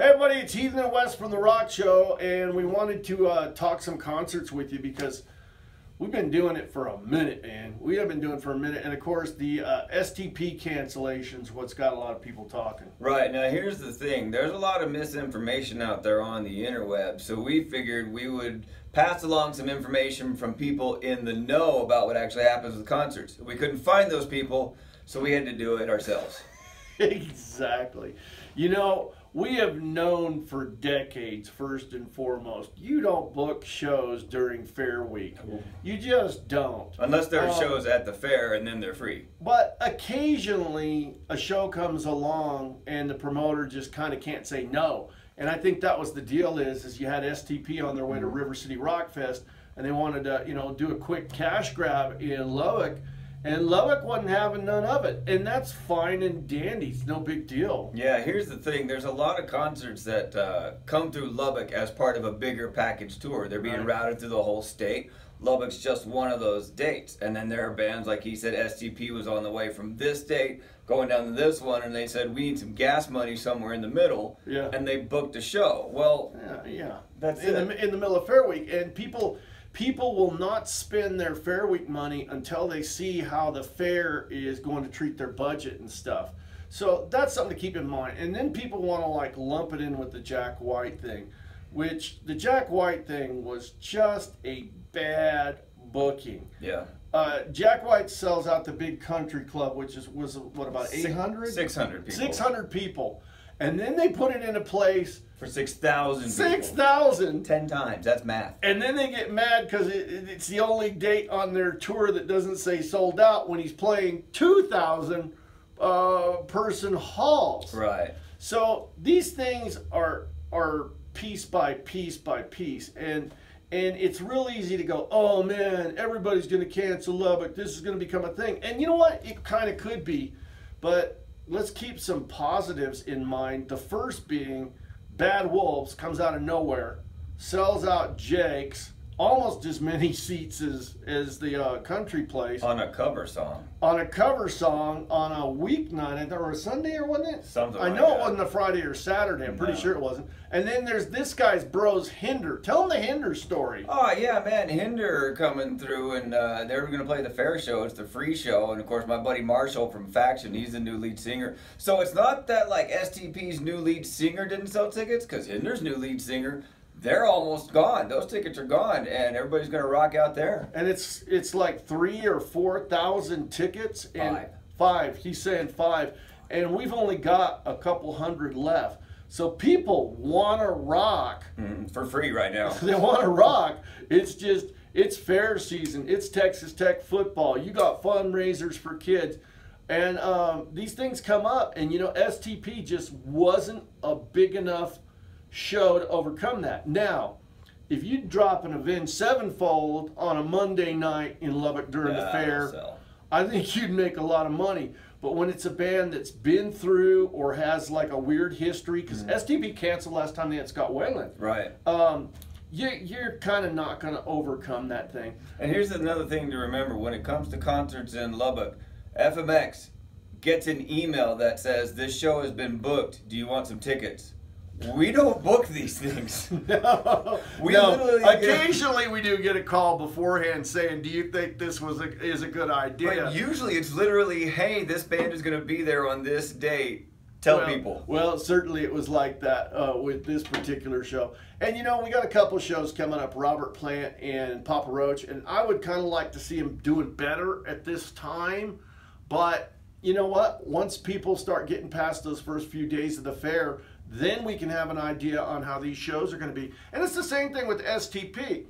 Hey everybody, it's Heathen and Wes from the Rock Show, and we wanted to talk some concerts with you because we've been doing it for a minute, man. We have been doing it for a minute, and of course the STP cancellations, what's got a lot of people talking. Right, now here's the thing. There's a lot of misinformation out there on the interweb, so we figured we would pass along some information from people in the know about what actually happens with concerts. We couldn't find those people, so we had to do it ourselves. Exactly. You know, we have known for decades, first and foremost, you don't book shows during Fair Week. You just don't. Unless there are shows at the fair and then they're free. But occasionally a show comes along and the promoter just kind of can't say no. And I think that was the deal is you had STP on their way to River City Rock Fest and they wanted to, you know, do a quick cash grab in Lubbock. And Lubbock wasn't having none of it. And that's fine and dandy. It's no big deal. Yeah, here's the thing. There's a lot of concerts that come through Lubbock as part of a bigger package tour. They're being routed through the whole state. Lubbock's just one of those dates. And then there are bands, like he said, STP was on the way from this date, going down to this one, and they said, we need some gas money somewhere in the middle. Yeah. And they booked a show. Well, yeah. That's in the middle of Fair Week. And people will not spend their Fair Week money until they see how the fair is going to treat their budget and stuff. So that's something to keep in mind. And then people want to like lump it in with the Jack White thing, which the Jack White thing was just a bad booking. Yeah. Jack White sells out the big country club, which was what, about 800? 600 people. 600 people. And then they put it in a place for 6,000 people. 6,000. 10 times. That's math. And then they get mad because it's the only date on their tour that doesn't say sold out when he's playing 2,000 person halls. Right. So these things are piece by piece by piece. And it's real easy to go, oh man, everybody's going to cancel Lubbock. This is going to become a thing. And you know what? It kind of could be. But let's keep some positives in mind. The first being Bad Wolves comes out of nowhere, sells out Jake's, almost as many seats as the country place. On a cover song. On a cover song on a weeknight, or a Sunday, or wasn't it? Something I like know that. It wasn't a Friday or Saturday. I'm pretty sure it wasn't. And then there's this guy's bros, Hinder. Tell him the Hinder story. Oh, yeah, man. Hinder coming through, and they were going to play the fair show. It's the free show. And, of course, my buddy Marshall from Faction, he's the new lead singer. So it's not that, like, STP's new lead singer didn't sell tickets, because Hinder's new lead singer, they're almost gone. Those tickets are gone, and everybody's going to rock out there. And it's like 3,000 or 4,000 tickets. And five. He's saying 5. And we've only got a couple hundred left. So people want to rock. For free right now. They want to rock. It's just, it's fair season. It's Texas Tech football. You got fundraisers for kids. And these things come up. And, you know, STP just wasn't a big enough show to overcome that. Now, if you drop an Avenged Sevenfold on a Monday night in Lubbock during the fair, I think you'd make a lot of money. But when it's a band that's been through or has like a weird history, because STP canceled last time they had Scott Weiland. Right. You're kind of not going to overcome that thing. And here's another thing to remember. When it comes to concerts in Lubbock, FMX gets an email that says, this show has been booked. Do you want some tickets? We don't book these things. No. Occasionally we do get a call beforehand saying, do you think this is a good idea? But usually it's literally, hey, this band is going to be there on this date. Tell people. Well, certainly it was like that with this particular show. And, you know, we got a couple shows coming up, Robert Plant and Papa Roach, and I would kind of like to see them doing better at this time. But, you know what? Once people start getting past those first few days of the fair, then we can have an idea on how these shows are going to be. And it's the same thing with STP.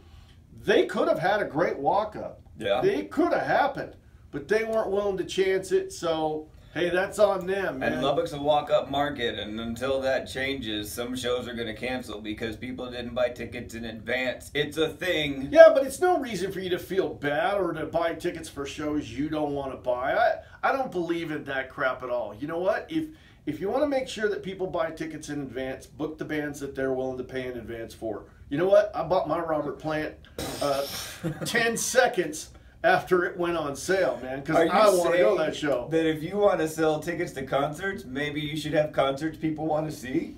They could have had a great walk-up. Yeah. They could have happened, but they weren't willing to chance it, so hey, that's on them, man. And Lubbock's a walk-up market, and until that changes, some shows are going to cancel because people didn't buy tickets in advance. It's a thing. Yeah, but it's no reason for you to feel bad or to buy tickets for shows you don't want to buy. I don't believe in that crap at all. You know what? If you want to make sure that people buy tickets in advance, book the bands that they're willing to pay in advance for. You know what? I bought my Robert Plant 10 seconds after it went on sale, man, because I want to go to that show. That if you want to sell tickets to concerts, maybe you should have concerts people want to see?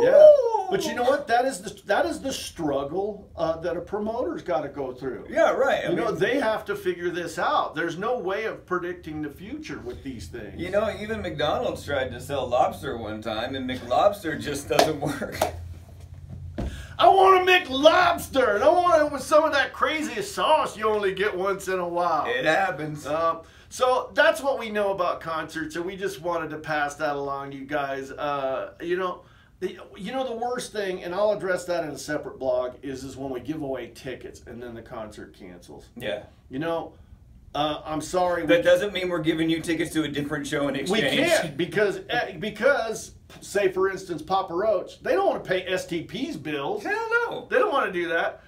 Yeah, but you know what? That is the struggle that a promoter's got to go through. Yeah, right. I mean, they have to figure this out. There's no way of predicting the future with these things. You know, even McDonald's tried to sell lobster one time, and McLobster just doesn't work. I want a McLobster, and I want it with some of that crazy sauce you only get once in a while. It happens. So that's what we know about concerts, and we just wanted to pass that along to you guys. You know, the worst thing, and I'll address that in a separate blog, is when we give away tickets and then the concert cancels. Yeah. You know, I'm sorry. That doesn't mean we're giving you tickets to a different show in exchange. We can't because, say for instance, Papa Roach, they don't want to pay STP's bills. Hell no. They don't want to do that.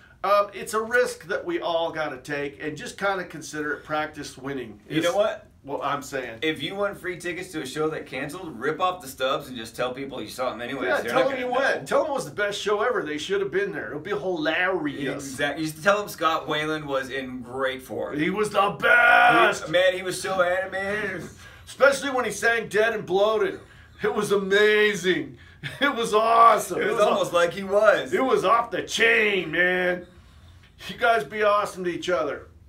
It's a risk that we all got to take, and just kind of consider it practice winning. You know what? What I'm saying. If you want free tickets to a show that canceled, rip off the stubs and just tell people you saw them anyway. Yeah, so tell them you went. Tell them it was the best show ever. They should have been there. It'll be hilarious. Exactly. You tell them Scott Wayland was in great form. He was the best. Man, he was so animated. Especially when he sang Dead and Bloated. It was amazing. It was awesome. It was almost like he was. It was off the chain, man. You guys be awesome to each other.